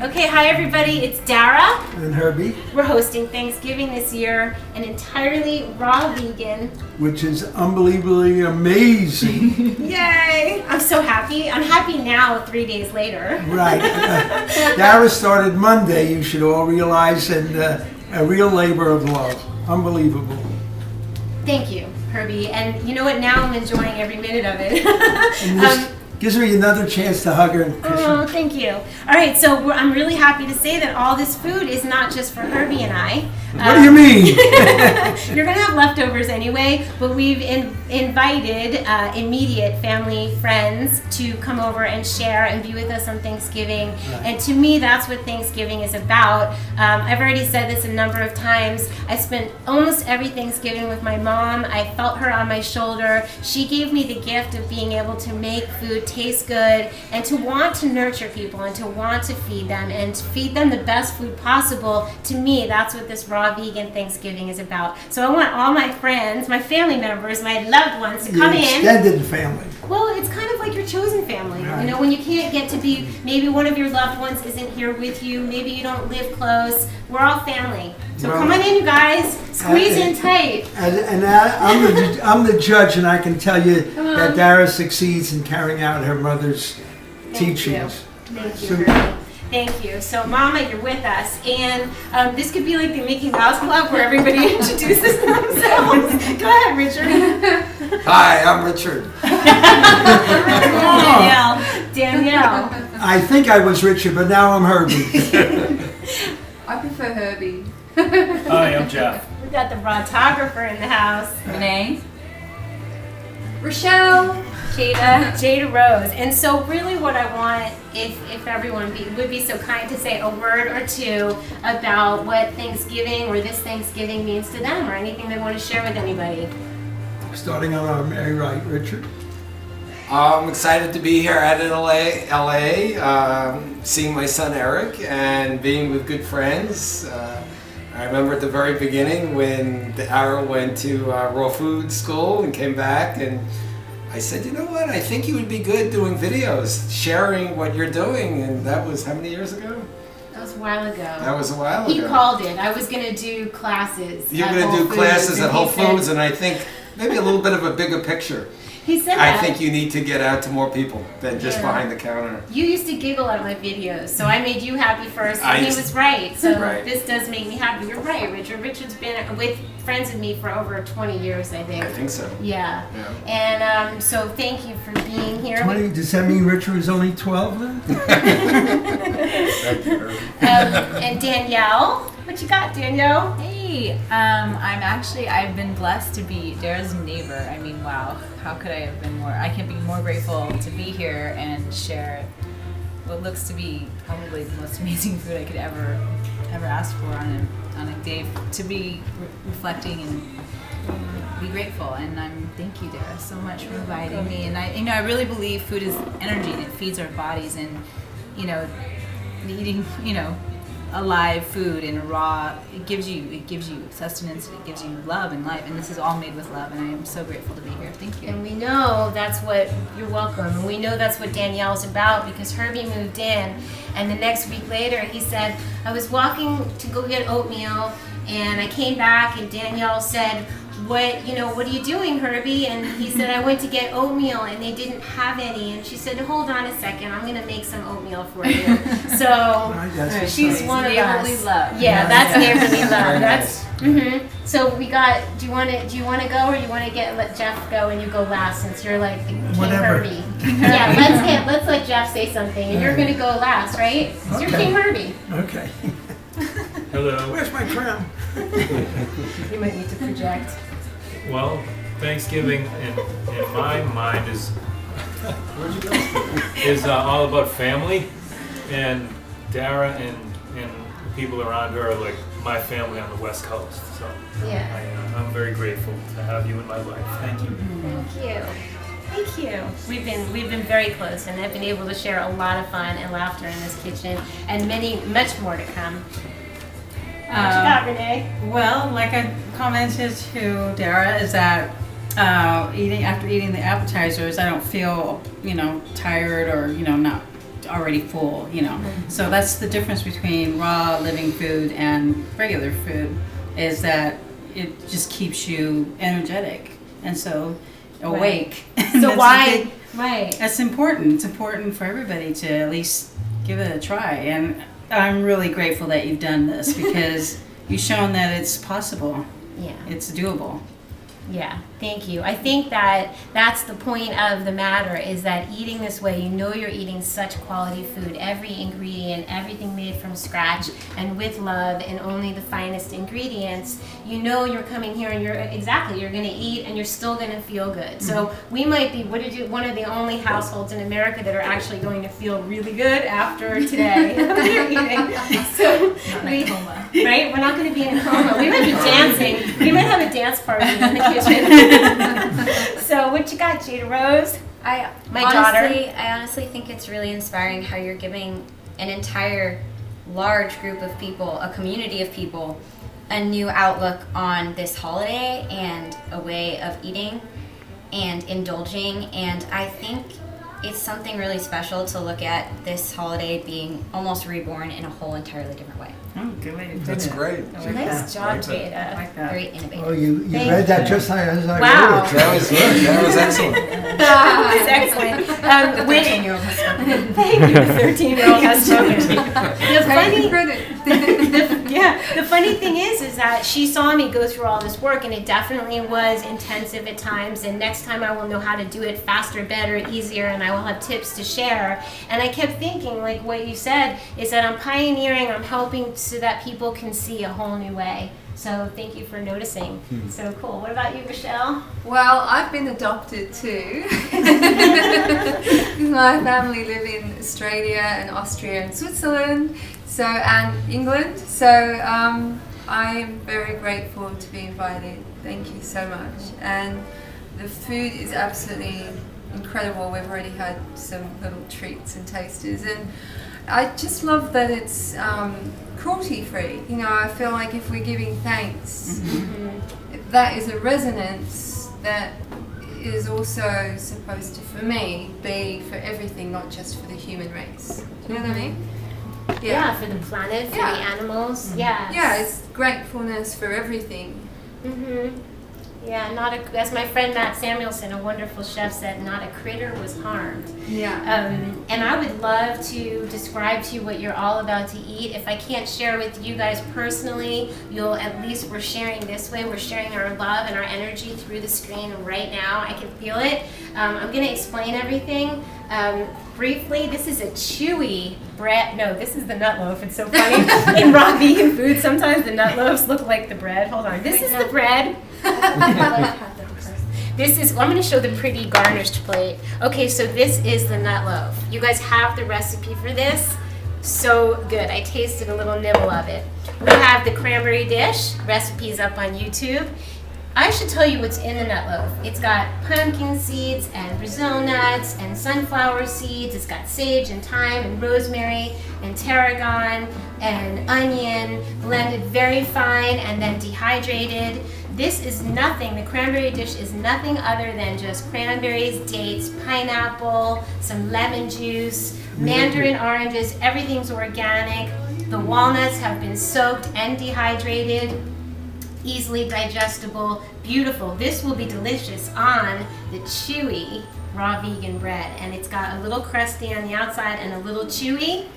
Okay, hi everybody, it's Dara. And Herbie. We're hosting Thanksgiving this year, an entirely raw vegan. Which is unbelievably amazing. Yay! I'm so happy. I'm happy now, 3 days later. Right. Dara started Monday, you should all realize, and a real labor of love. Unbelievable. Thank you, Herbie. And you know what? Now I'm enjoying every minute of it. And this gives me another chance to hug her and kiss her. Oh, thank you. All right, so I'm really happy to say that all this food is not just for Herbie and I. What do you mean? You're going to have leftovers anyway, but we've invited immediate family, friends to come over and share and be with us on Thanksgiving. Right. And to me, that's what Thanksgiving is about. I've already said this a number of times. I spent almost every Thanksgiving with my mom. I felt her on my shoulder. She gave me the gift of being able to make food taste good and to want to nurture people and to want to feed them and to feed them the best food possible. To me, that's what this raw vegan Thanksgiving is about. So I want all my friends, my family members, my loved ones to come in. Extended family. Well, it's kind of like your chosen family. Right. You know, when you can't get to be, maybe one of your loved ones isn't here with you, maybe you don't live close. We're all family. So come on in, you guys. Squeeze in tight. And I'm the judge, and I can tell you that Dara succeeds in carrying out her mother's teachings. Thank you, Herbie. Thank you. So, Mama, you're with us, and this could be like the Mickey Mouse Club where everybody introduces themselves. Go ahead, Richard. Hi, I'm Richard. Danielle. I think I was Richard, but now I'm Herbie. I prefer Herbie. Hi, I'm Jeff. We got the photographer in the house. Renee. Rochelle. Jada Rose. And so really what I want, if everyone would be so kind to say a word or two about what Thanksgiving or this Thanksgiving means to them, or anything they want to share with anybody. Starting on our merry right, Richard. I'm excited to be here at LA, seeing my son Eric and being with good friends. I remember at the very beginning when Dara went to raw food school and came back, and I said, you know what, I think you would be good doing videos, sharing what you're doing, and that was how many years ago? That was a while ago. That was a while ago. He called it. I was going to do classes. You're going to do classes at Whole Foods, and I think maybe a little bit of a bigger picture. He said that. I think you need to get out to more people than just behind the counter. You used to giggle at my videos, so I made you happy first, and he was right. So this does make me happy. You're right, Richard. Richard's been friends with me for over 20 years, I think. I think so. Yeah. And so thank you for being here. 20? Does that mean Richard is only 12 then? Thank you, Herbie. And Danielle, what you got, Danielle? Hey, I've been blessed to be Dara's neighbor. I mean, wow, how could I have been more? I can't be more grateful to be here and share what looks to be probably the most amazing food I could ever ask for on a day to be reflecting and be grateful. And thank you, Dara, so much for inviting me. And I really believe food is energy and it feeds our bodies, and eating alive food and raw, it gives you sustenance, it gives you love and life, and this is all made with love, and I am so grateful to be here. Thank you. And we know that's what, you're welcome, and we know that's what Danielle's about, because Herbie moved in, and the next week later he said, I was walking to go get oatmeal, and I came back and Danielle said, what are you doing, Herbie? And he said, I went to get oatmeal and they didn't have any. And she said, hold on a second, I'm going to make some oatmeal for you. So she's one of neighborly us. Love. Yeah, that's neighborly love. Very That's nice. So we got. Do you want to go, or you want to let Jeff go and you go last, since you're like King Herbie? Yeah, let's let Jeff say something, and you're going to go last, right? Because you're King Herbie. Okay. Hello. Where's my crown? You might need to project. Well, Thanksgiving in my mind is all about family, and Dara and the people around her are like my family on the West Coast. So I'm very grateful to have you in my life. Thank you. Thank you. Thank you. We've been very close, and I've been able to share a lot of fun and laughter in this kitchen, and much more to come. What you got, Renee? Well, like I commented to Dara, is that after eating the appetizers, I don't feel tired or not already full, you know. So that's the difference between raw living food and regular food, is that it just keeps you energetic and so awake. And So that's why? a big- Right. That's important. It's important for everybody to at least give it a try. And I'm really grateful that you've done this because you've shown that it's possible. Yeah. It's doable. Yeah, thank you. I think that that's the point of the matter, is that eating this way, you know you're eating such quality food, every ingredient, everything made from scratch and with love and only the finest ingredients. You know you're coming here and you're going to eat and you're still going to feel good. So we might be one of the only households in America that are actually going to feel really good after today. They're eating. So right? We're not going to be in a coma. We might be dancing. We might have a dance party in the kitchen. So what you got, Jada Rose? I honestly think it's really inspiring how you're giving an entire large group of people, a community of people, a new outlook on this holiday and a way of eating and indulging. And I think it's something really special to look at this holiday being almost reborn in a whole entirely different way. Oh, good way to put That's it. great. I like Nice that. job, I Jada. like that. Very innovative. Oh, you Thank read that you. just as I Wow. wrote it. That was good. That was excellent. That was excellent. Thank you. The 13-year-old has spoken. The funny thing is that she saw me go through all this work, and it definitely was intensive at times. And next time I will know how to do it faster, better, easier, and I will have tips to share. And I kept thinking, like what you said, is that I'm pioneering, I'm helping so that people can see a whole new way. So thank you for noticing. So cool. What about you, Michelle? Well, I've been adopted too. My family live in Australia and Austria and Switzerland, and England. So I am very grateful to be invited. Thank you so much. And the food is absolutely incredible. We've already had some little treats and tasters, and I just love that it's cruelty-free. You know, I feel like if we're giving thanks, that is a resonance that is also supposed to, for me, be for everything, not just for the human race. Do you know what I mean? Yeah, for the planet, for the animals. Yeah. Yeah, it's gratefulness for everything. Yeah, as my friend Matt Samuelson, a wonderful chef, said, not a critter was harmed. Yeah. And I would love to describe to you what you're all about to eat. If I can't share with you guys personally, we're sharing this way. We're sharing our love and our energy through the screen right now. I can feel it. I'm going to explain everything. Briefly, this is a chewy bread. No, this is the nut loaf. It's so funny. In raw vegan food, sometimes the nut loaves look like the bread. Hold on. This is the bread. I'm going to show the pretty garnished plate. Okay, so this is the nut loaf. You guys have the recipe for this. So good. I tasted a little nibble of it. We have the cranberry dish. Recipes up on YouTube. I should tell you what's in the nut loaf. It's got pumpkin seeds and Brazil nuts and sunflower seeds. It's got sage and thyme and rosemary and tarragon and onion blended very fine and then dehydrated. This is nothing, the cranberry dish is nothing other than just cranberries, dates, pineapple, some lemon juice, mandarin oranges, everything's organic. The walnuts have been soaked and dehydrated. Easily digestible, beautiful. This will be delicious on the chewy raw vegan bread, and it's got a little crusty on the outside and a little chewy.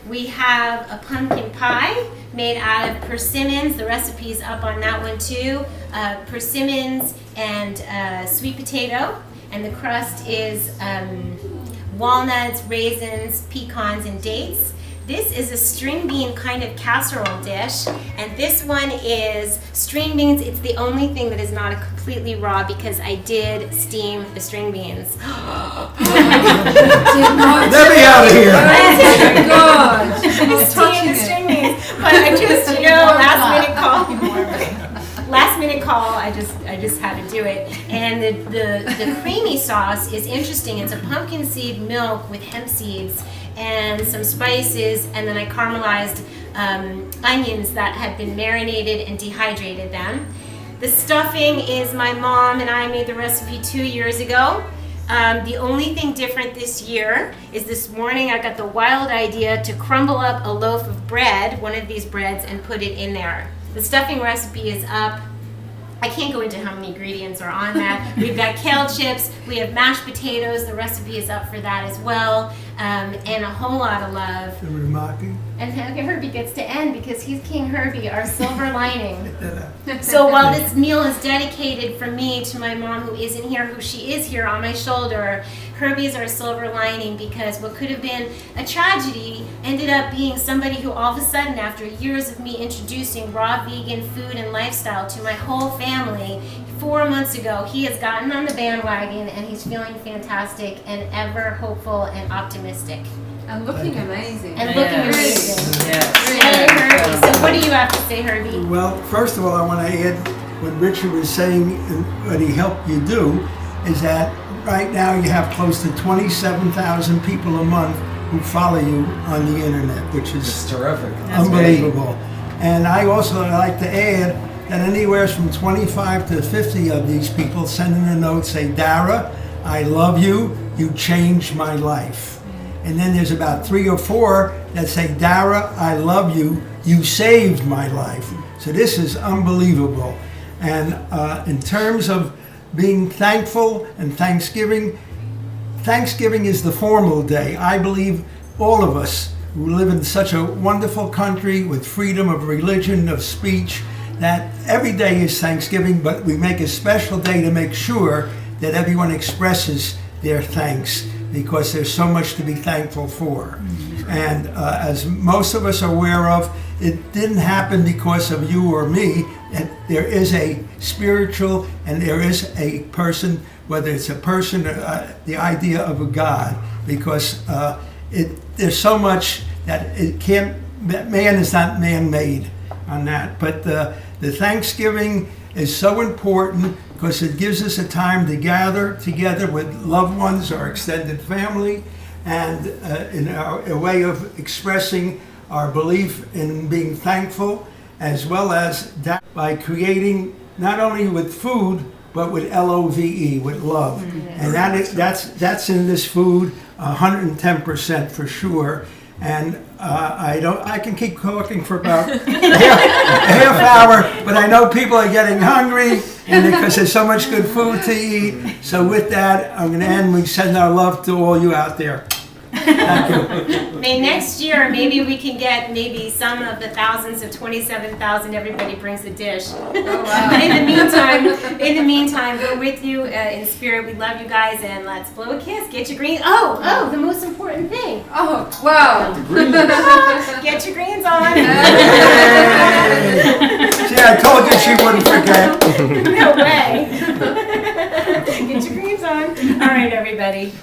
We have a pumpkin pie made out of persimmons. The recipe's up on that one too. Persimmons and sweet potato, and the crust is walnuts, raisins, pecans, and dates. This is a string bean kind of casserole dish, and this one is string beans. It's the only thing that is not a completely raw because I did steam the string beans. Let me out of here. God. Steam the string beans, but I just, last minute call, I just had to do it. And the creamy sauce is interesting. It's a pumpkin seed milk with hemp seeds and some spices, and then I caramelized onions that had been marinated and dehydrated them. The stuffing is my mom and I made the recipe 2 years ago. The only thing different this year is this morning I got the wild idea to crumble up a loaf of bread, one of these breads, and put it in there. The stuffing recipe is up. I can't go into how many ingredients are on that. We've got kale chips, we have mashed potatoes, the recipe is up for that as well, and a whole lot of love. They were mocking. And Herbie gets to end because he's King Herbie, our silver lining. So while this meal is dedicated from me to my mom who isn't here, who she is here on my shoulder, Herbie is our silver lining because what could have been a tragedy ended up being somebody who all of a sudden, after years of me introducing raw vegan food and lifestyle to my whole family, 4 months ago, he has gotten on the bandwagon and he's feeling fantastic and ever hopeful and optimistic. And looking amazing. And looking amazing. Yes. Yay, Herbie. So what do you have to say, Herbie? Well, first of all, I want to add what Richard was saying and what he helped you do is that right now you have close to 27,000 people a month who follow you on the internet, which is It's terrific. unbelievable. And I also like to add that anywhere from 25 to 50 of these people send in a note, say, Dara, I love you, you changed my life. And then there's about 3 or 4 that say, Dara, I love you, you saved my life. So this is unbelievable. And in terms of being thankful and Thanksgiving, Thanksgiving is the formal day. I believe all of us who live in such a wonderful country with freedom of religion, of speech, that every day is Thanksgiving, but we make a special day to make sure that everyone expresses their thanks because there's so much to be thankful for. And as most of us are aware of, it didn't happen because of you or me. And there is a spiritual and there is a person, whether it's a person or the idea of a God, because there's so much that it can't, that man is not man-made on that. But the Thanksgiving is so important because it gives us a time to gather together with loved ones, our extended family, and in a way of expressing our belief in being thankful, as well as by creating not only with food, but with LOVE, with love. And that's in this food 110% for sure. And I can keep talking for about a half hour, but I know people are getting hungry and because there's so much good food to eat. So with that, I'm going to end. We send our love to all you out there. Thank you. May next year, maybe we can get maybe some of the thousands of 27,000. Everybody brings a dish. Oh, wow. In the meantime, we're with you in spirit. We love you guys, and let's blow a kiss. Get your greens. Oh, the most important thing. Oh, wow. Get your greens on. See, I told you she wouldn't forget. No way. Get your greens on. All right, everybody.